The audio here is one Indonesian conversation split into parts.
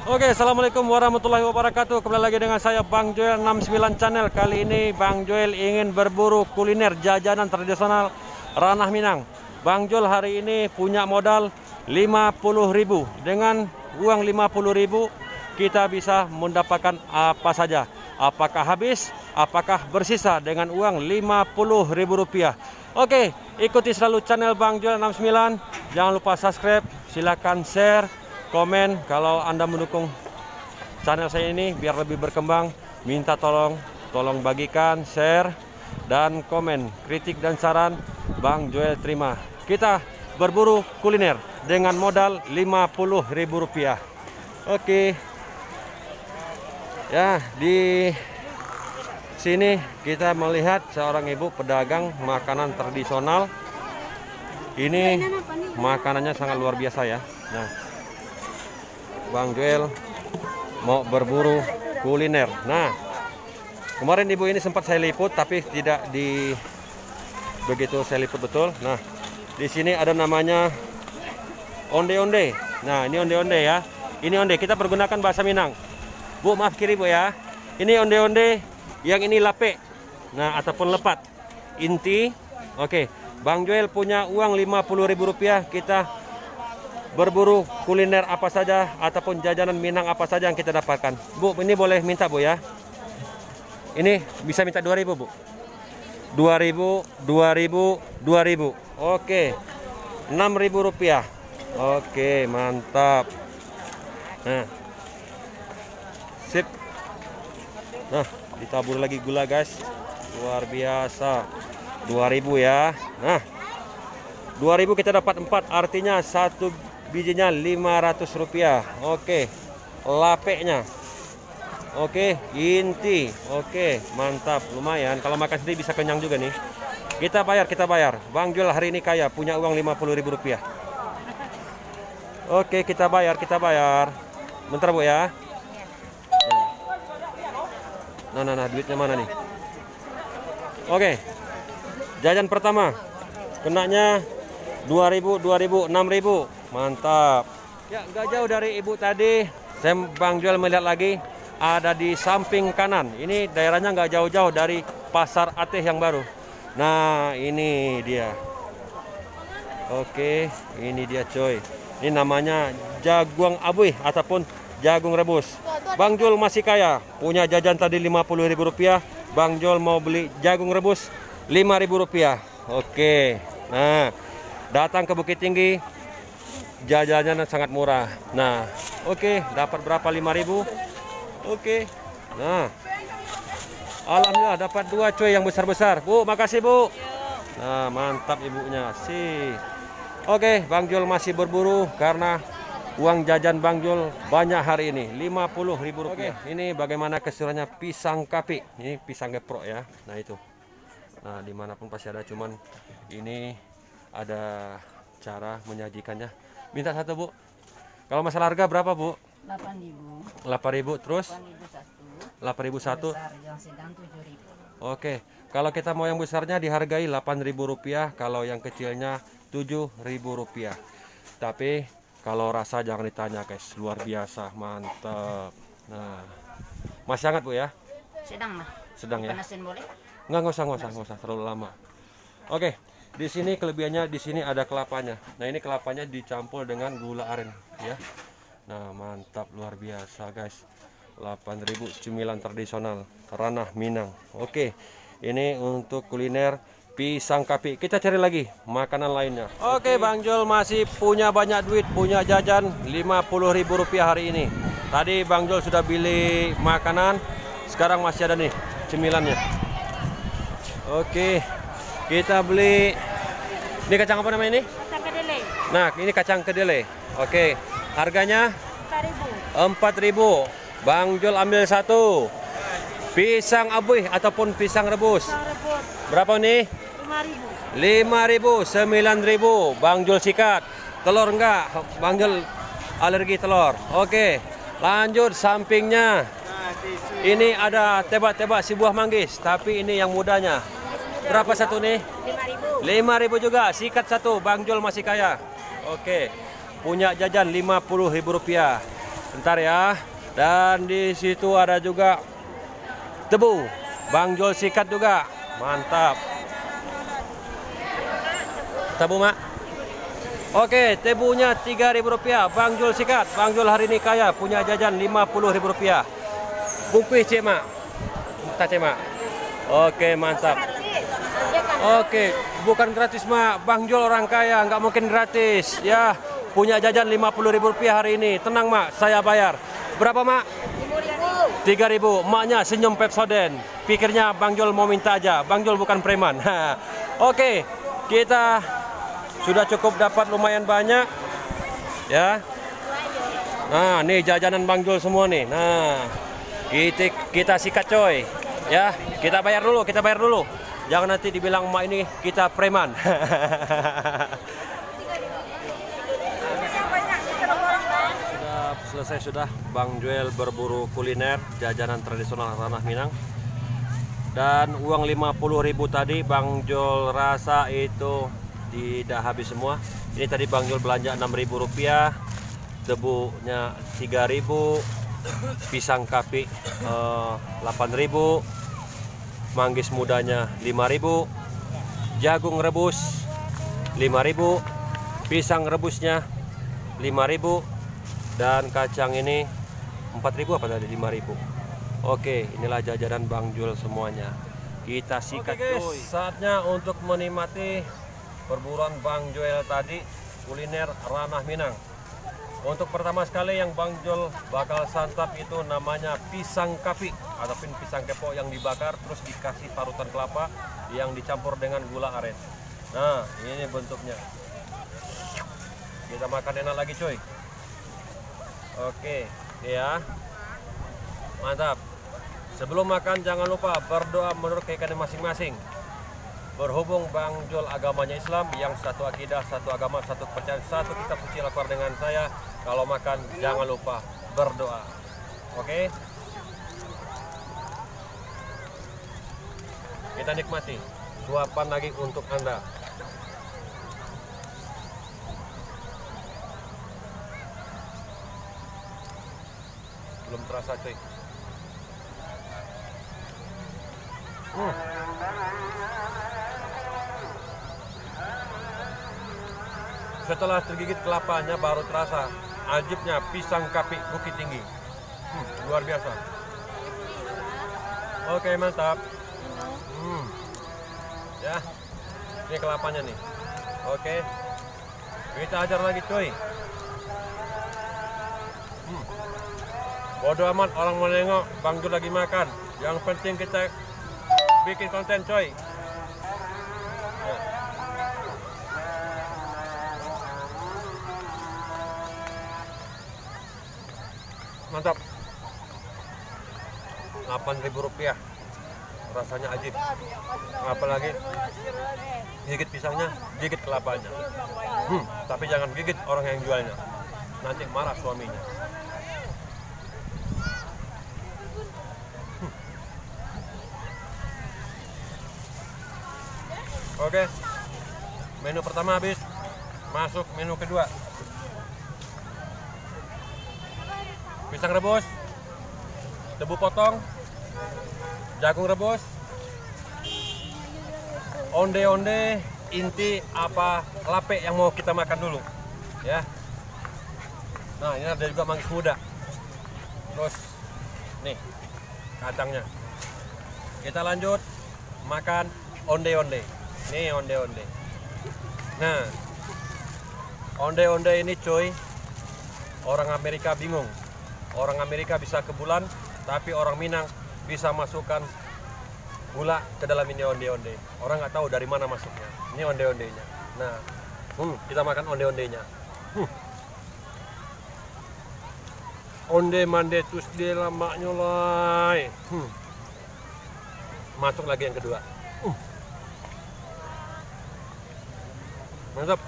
Oke, assalamualaikum warahmatullahi wabarakatuh. Kembali lagi dengan saya Bang Joel 69 Channel. Kali ini Bang Joel ingin berburu kuliner jajanan tradisional ranah Minang. Bang Joel hari ini punya modal 50.000. Dengan uang 50.000 kita bisa mendapatkan apa saja. Apakah habis, apakah bersisa dengan uang 50.000 rupiah. Oke, ikuti selalu channel Bang Joel 69. Jangan lupa subscribe, silakan share, komen kalau Anda mendukung channel saya ini biar lebih berkembang. Minta tolong bagikan, share, dan komen. Kritik dan saran Bang Joel terima. Kita berburu kuliner dengan modal 50.000 rupiah. Oke. Ya, di sini kita melihat seorang ibu pedagang makanan tradisional. Ini makanannya sangat luar biasa ya. Nah, Bang Joel mau berburu kuliner. Nah, kemarin ibu ini sempat saya liput tapi tidak begitu saya liput betul. Nah, di sini ada namanya onde-onde. Nah, ini onde-onde ya. Ini onde, kita pergunakan bahasa Minang. Bu, maaf kiri Bu ya. Ini onde-onde, yang ini lape. Nah, ataupun lepat. Inti. Oke, Bang Joel punya uang 50.000 rupiah. Kita berburu kuliner apa saja ataupun jajanan Minang apa saja yang kita dapatkan. Bu, ini boleh minta Bu ya. Ini bisa minta 2.000 Bu. 2.000, 2.000, 2.000. Oke. 6.000 rupiah. Oke, mantap. Nah. Sip. Nah, ditabur lagi gula guys. Luar biasa. 2.000 ya. Nah. 2.000 kita dapat 4, artinya satu bijinya 500 rupiah. Oke, lapeknya. Oke, inti. Oke, mantap, lumayan. Kalau makan sendiri bisa kenyang juga nih. Kita bayar. Bang Joel hari ini kaya, punya uang 50.000 rupiah. Oke, kita bayar. Bentar Bu ya. Nah, duitnya mana nih? Oke, jajan pertama. Kenanya 2.000, 2.000, 6.000. Mantap. Ya, nggak jauh dari ibu tadi. Saya Bang Joel melihat lagi ada di samping kanan. Ini daerahnya nggak jauh-jauh dari Pasar Ateh yang baru. Nah, ini dia. Oke, ini dia coy. Ini namanya jagung abuih ataupun jagung rebus. Bang Joel masih kaya. Punya jajan tadi 50.000 rupiah. Bang Joel mau beli jagung rebus 5.000 rupiah. Oke. Nah, datang ke Bukit Tinggi, jajannya sangat murah. Nah, oke, dapat berapa? 5.000. Oke. Nah, alhamdulillah dapat 2 cuy yang besar-besar. Bu, makasih Bu. Nah, mantap ibunya sih. Oke, Bang Joel masih berburu karena uang jajan Bang Joel banyak hari ini, 50.000 rupiah. Oke, ini bagaimana keseruannya pisang kapi. Ini pisang geprok ya. Nah, itu. Nah, dimanapun pasti ada, cuman ini ada cara menyajikannya. Minta satu Bu. Kalau masalah harga berapa Bu? 8.000. 8.000 terus? 8.001. Yang sedang 7.000. Oke. Kalau kita mau yang besarnya dihargai 8.000 rupiah. Kalau yang kecilnya 7.000 rupiah. Tapi kalau rasa jangan ditanya guys. Luar biasa. Mantap. Nah. Masih hangat Bu ya? Sedang mah. Sedang ya? Panasin boleh? Nggak usah terlalu lama. Oke. Di sini kelebihannya di sini ada kelapanya. Nah, ini kelapanya dicampur dengan gula aren ya. Nah, mantap luar biasa guys. 8.000 cemilan tradisional ranah Minang. Oke. Ini untuk kuliner pisang kapi. Kita cari lagi makanan lainnya. Oke, Bang Joel masih punya banyak duit, punya jajan 50.000 rupiah hari ini. Tadi Bang Joel sudah beli makanan, sekarang masih ada nih cemilannya. Oke. Kita beli, ini kacang apa namanya ini? Kacang kedelai. Nah, ini kacang kedelai. Oke, harganya 4.000. Bang Joel ambil satu. Pisang abuih ataupun pisang rebus. Berapa nih? 5.000. 9.000. Bang Joel sikat. Telur enggak? Bang Joel alergi telur. Oke, lanjut sampingnya. Ini ada tebak-tebak si buah manggis, tapi ini yang mudanya. Berapa satu nih? 5.000 juga, sikat satu. Bang Joel masih kaya. Oke, punya jajan 50.000 rupiah. Bentar ya. Dan di situ ada juga tebu. Bang Jol sikat juga. Mantap. Tebu, Mak. Oke, tebunya Rp3.000. Bang Jol sikat. Bang Jol hari ini kaya, punya jajan Rp50.000. Bungkus, Cik, Mak. Minta, Cik, Mak. Oke, mantap. Oke, bukan gratis, Mak. Bang Jol orang kaya, nggak mungkin gratis. Ya, punya jajan Rp50.000 hari ini. Tenang, Mak, saya bayar. Berapa, Mak? 3.000. Maknya senyum Pepsodent. Pikirnya Bang Jol mau minta aja. Bang Jol bukan preman. Oke, kita sudah cukup dapat lumayan banyak. Ya. Nah, nih jajanan Bang Jol semua nih. Nah, kita sikat coy. Ya, kita bayar dulu, Jangan nanti dibilang emak ini kita preman. Selesai sudah Bang Joel berburu kuliner jajanan tradisional ranah Minang. Dan uang 50.000 tadi Bang Jol rasa itu tidak habis semua. Ini tadi Bang Jol belanja Rp6.000, tebunya 3.000, pisang kapi 8.000, manggis mudanya 5.000, jagung rebus 5.000, pisang rebusnya 5.000, dan kacang ini 4.000 apa tadi 5.000. Oke, inilah jajanan Bang Jul semuanya. Kita sikat. Oke, guys, saatnya untuk menikmati perburuan Bang Joel tadi, kuliner ranah Minang. Untuk pertama sekali yang Bang Jul bakal santap itu namanya pisang kapi ataupun pisang kepok yang dibakar terus dikasih parutan kelapa yang dicampur dengan gula aren. Nah, ini bentuknya. Kita makan enak lagi, coy. Oke, ya, mantap. Sebelum makan jangan lupa berdoa menurut keyakinan masing-masing. Berhubung Bang Jol agamanya Islam, yang satu akidah, satu agama, satu kepercayaan, satu kitab suci lapar dengan saya. Kalau makan jangan lupa berdoa. Oke? Kita nikmati. Suapan lagi untuk Anda. Belum terasa, cuy. Setelah tergigit kelapanya baru terasa ajibnya pisang kapi Bukit Tinggi. Luar biasa. Oke, mantap. Ya, ini kelapanya nih. Oke, kita ajar lagi, cuy. Bodoh amat orang mau nengok Bang Jul lagi makan. Yang penting kita bikin konten, coy. Ya. Mantap. Rp8.000. Rasanya ajib. Apalagi gigit pisangnya, gigit kelapanya. Tapi jangan gigit orang yang jualnya. Nanti marah suaminya. Oke, menu pertama habis, masuk menu kedua. Pisang rebus, tebu potong, jagung rebus, onde-onde, inti apa lape yang mau kita makan dulu, ya. Nah, ini ada juga manggis muda. Terus, nih kacangnya. Kita lanjut makan onde-onde. Nih onde-onde. Nah, onde-onde ini, cuy, orang Amerika bingung. Orang Amerika bisa ke bulan, tapi orang Minang bisa masukkan gula ke dalam ini onde-onde. Orang nggak tahu dari mana masuknya. Ini onde-ondenya. Nah, kita makan onde-ondenya. Onde mande tus de lama nyolai. Masuk lagi yang kedua. Mantap.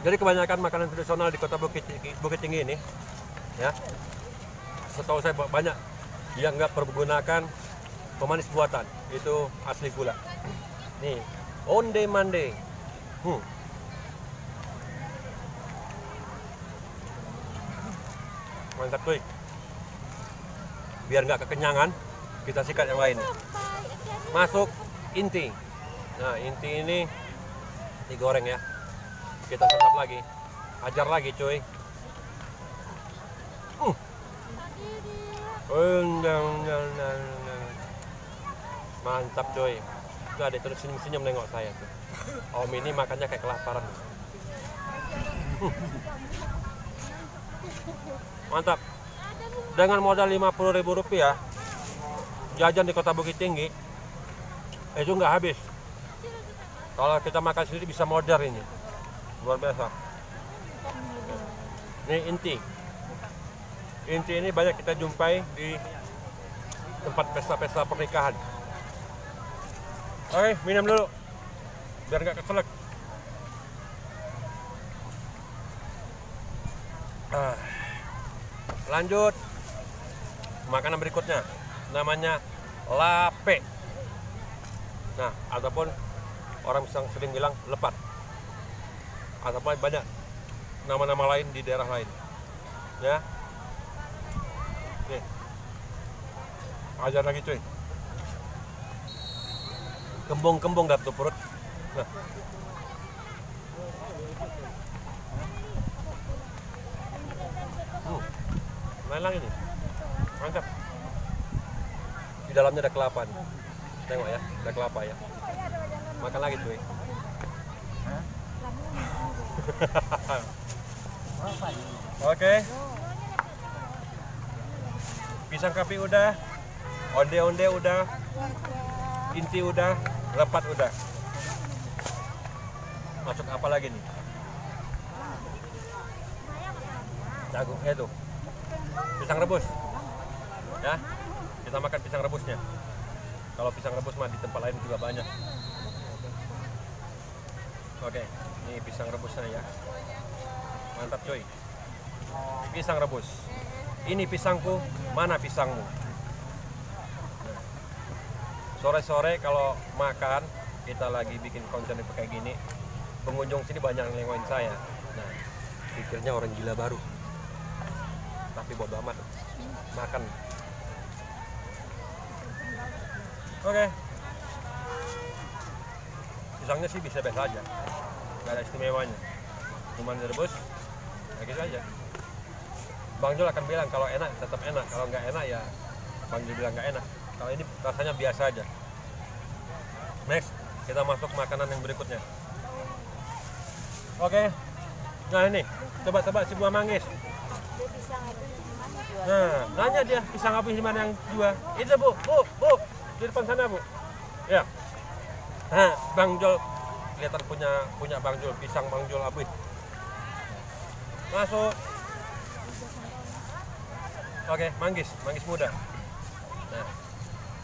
Jadi kebanyakan makanan tradisional di kota Bukit Tinggi ini, ya, setahu saya banyak yang nggak pergunakan pemanis buatan, itu asli gula. Nih, onde mande. Mantap cuy. Biar nggak kekenyangan, kita sikat yang lain. Masuk inti. Nah, inti ini digoreng ya. Kita santap lagi. Ajar lagi cuy. Mantap cuy. Itu ada terus senyum-senyum nengok saya tuh. Om ini makannya kayak kelaparan. Mantap. Dengan modal Rp50.000 jajan di Kota Bukit Tinggi itu nggak habis. Kalau kita makan sendiri bisa modar ini. Luar biasa. Ini inti. Inti ini banyak kita jumpai di tempat pesta-pesta pernikahan. Oke, minum dulu. Biar nggak keselak. Lanjut. Makanan berikutnya. Namanya lape. Nah, ataupun orang sering bilang lepat. Ataupun banyak nama-nama lain di daerah lain. Ya. Nih. Ajar lagi cuy. Kembung-kembung dah tuh perut. Nah. Lain lagi nih. Mantap. Di dalamnya ada kelapa nih. Tengok ya, ada kelapa ya. Makan lagi cuy. Oke. Pisang kapi udah. Onde-onde udah. Inti udah. Lepat udah. Masuk apa lagi nih? Jagung itu. Pisang rebus. Ya. Kita makan pisang rebusnya. Kalau pisang rebus mah di tempat lain juga banyak. Oke, ini pisang rebusnya ya. Mantap coy. Pisang rebus. Ini pisangku, mana pisangmu? Nah, sore-sore kalau makan, kita lagi bikin konten kayak gini, pengunjung sini banyak yang nengokin saya. Nah, pikirnya orang gila baru. Tapi bodo amat. Makan. Oke. Pisangnya sih bisa-biasa aja. Gak ada istimewanya. Cuman direbus, ya gitu aja. Bang Jul akan bilang kalau enak tetap enak. Kalau nggak enak ya Bang Jul bilang nggak enak. Kalau ini rasanya biasa aja. Next, kita masuk makanan yang berikutnya. Oke. Nah ini, coba-coba si buah manggis. Nah, nanya dia pisang habis di mana yang jual. Itu bu, di depan sana bu. Ya. Nah, Bang Jul kelihatan punya Bang Jul, pisang Bang Jul habis. Masuk. Oke, manggis muda. Nah,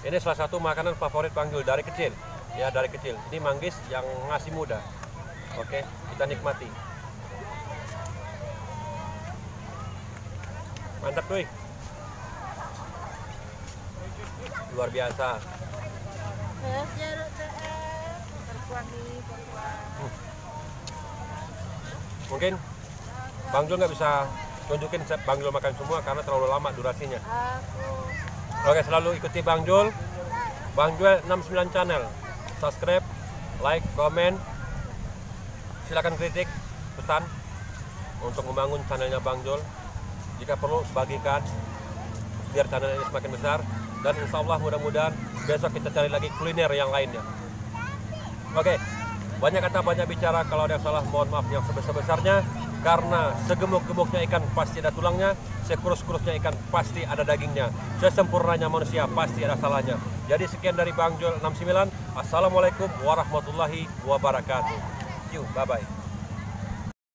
ini salah satu makanan favorit Bang Jul dari kecil. Ya, dari kecil. Ini manggis yang masih muda. Oke, kita nikmati. Mantap tuh. Luar biasa. Mungkin Bang Jul nggak bisa tunjukin Bang Jul makan semua karena terlalu lama durasinya. Oke, selalu ikuti Bang Jul 69 channel. Subscribe, like, komen. Silakan kritik, pesan untuk membangun channelnya Bang Jul. Jika perlu bagikan biar channel ini semakin besar, dan insya Allah mudah-mudahan besok kita cari lagi kuliner yang lainnya. Oke, banyak kata banyak bicara, kalau ada yang salah mohon maaf yang sebesar-besarnya, karena segemuk-gemuknya ikan pasti ada tulangnya, sekurus-kurusnya ikan pasti ada dagingnya, sesempurnanya manusia pasti ada salahnya. Jadi sekian dari Bang Jul 69. Assalamualaikum warahmatullahi wabarakatuh. Bye bye.